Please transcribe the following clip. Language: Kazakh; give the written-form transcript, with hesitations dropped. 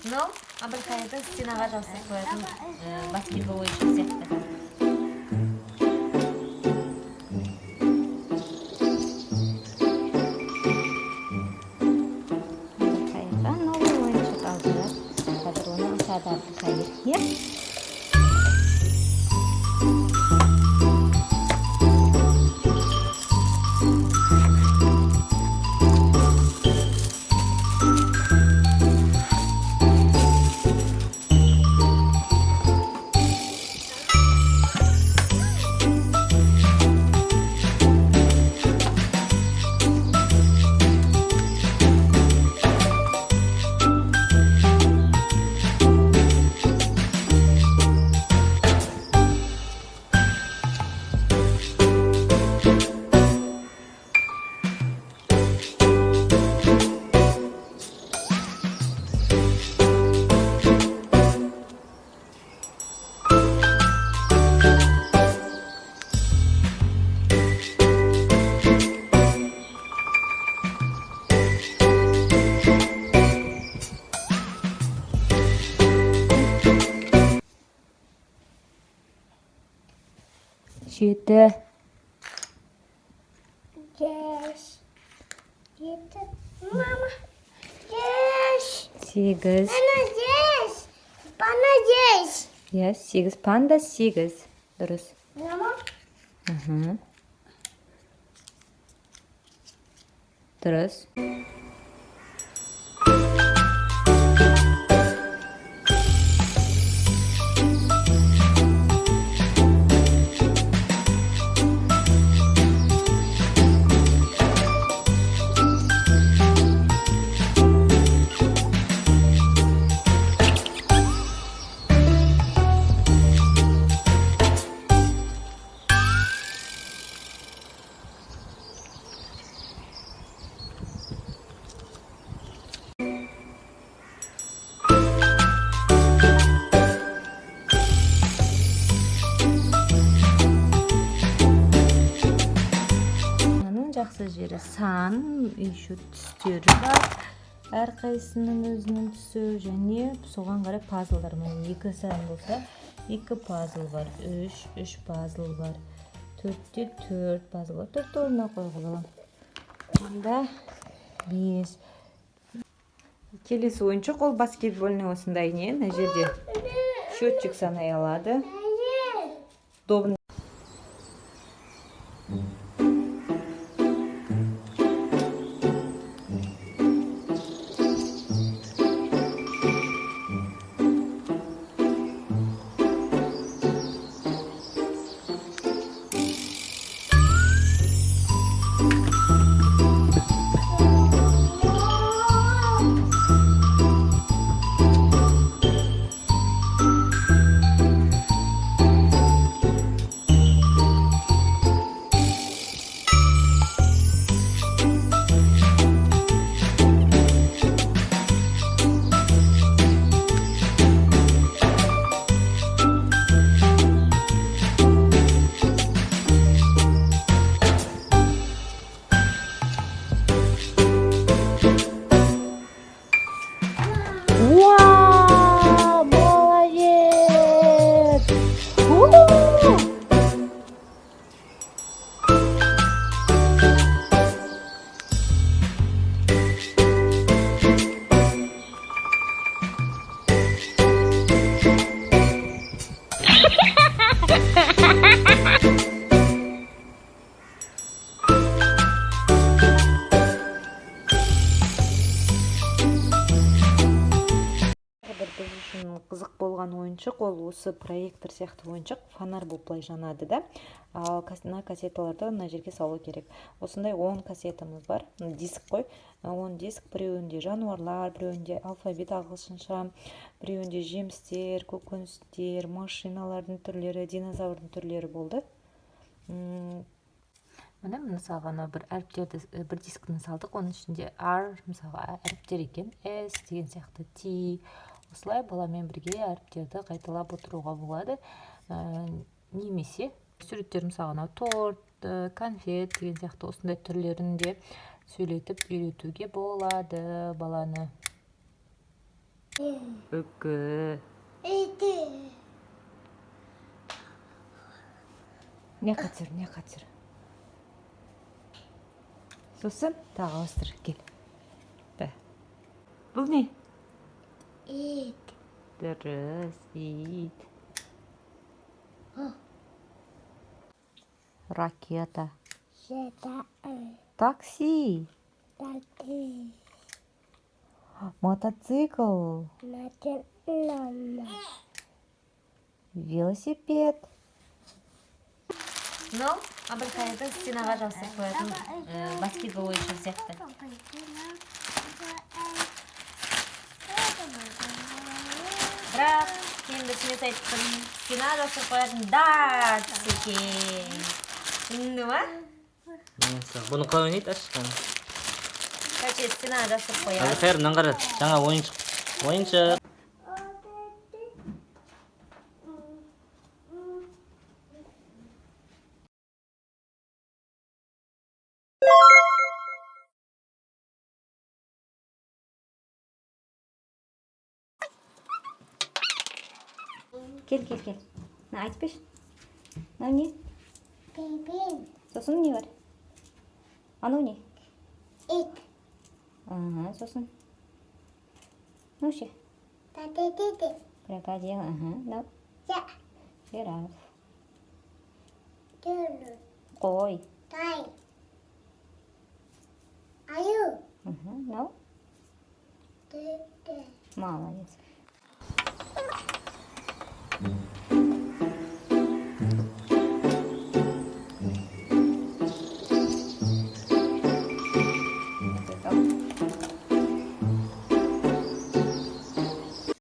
мынау Абылкайырдың стенаға жабысып қоятын баскетбол ойыншығы сияқты. Абылкайырға новый ойыншық алдылар. Қазір оны ашады Абылкайыр. Иә? Жеті. Yes. Жеті. Мама. Yes. Сегіз. Bana yes. Bana yes. Иә, сегіз. Панда сегіз. Дұрыс. Мама. Дұрыс. Жақсы жері сан, еще түстері бар. Әрқайсының өзінің түсі және соған қарай пазлдар. Міне екі сан болса, екі пазл бар. Үш пазл бар. Төртте төрт пазл бар. Төртті орнына қойғылы. Онда бес. Келесі ойыншық ол баскетболның осындай не? Мына жерде счетчик санай алады. Добын. Қызық болған ойыншық ол осы проектор сияқты ойыншық, фонарь болып былай жанады да. Ал мына кассеталарды мына жерге салу керек. Осындай 10 кассетамыз бар. Диск қой. 10 диск, біреуінде жануарлар, біреуінде алфавит ағылшынша, біреуінде жемістер, көкөністер, машиналардың түрлері, динозаврдың түрлері болды. Міне мысалға бір әріптерді бір дискіні салдық. Оның ішінде R мысалға әріптер екен, S деген сияқты, T. Осылай баламен бірге әріптерді қайталап отыруға болады. Немесе суреттер мысалға торт, конфет деген сияқты осындай түрлерінде сөйлетіп үйретуге болады баланы. үкі. Itu. Не қатыр. Сосын тағы ауыстыр, кел. Бұл не? It. Дұрыс, ит. Ракета. Seta. Такси. Tadi. Мотоцикл. Macam lama. Велосипед. Мынау Абылқайырдың стенаға жасып қоятын баскетбол ойыншығы сияқты. Бірақ енді смет айттым, стена жасып қоятын дартс екен. Түсінді ма? Бұны қалай ойнайды ашқан? Короче, стена жасып қояды. Әбілқайыр мынаны қара, жаңа ойыншық. Кел. Айтып берші. Мынау не? Pipin. Сосын не бар? Анау не? It. Сосын. Ну ше? Tadi. Крокодил, мынау. Ya. Жираф. Dulu. Қой. Tai. Ayo. Мынау. Dede. Молодец.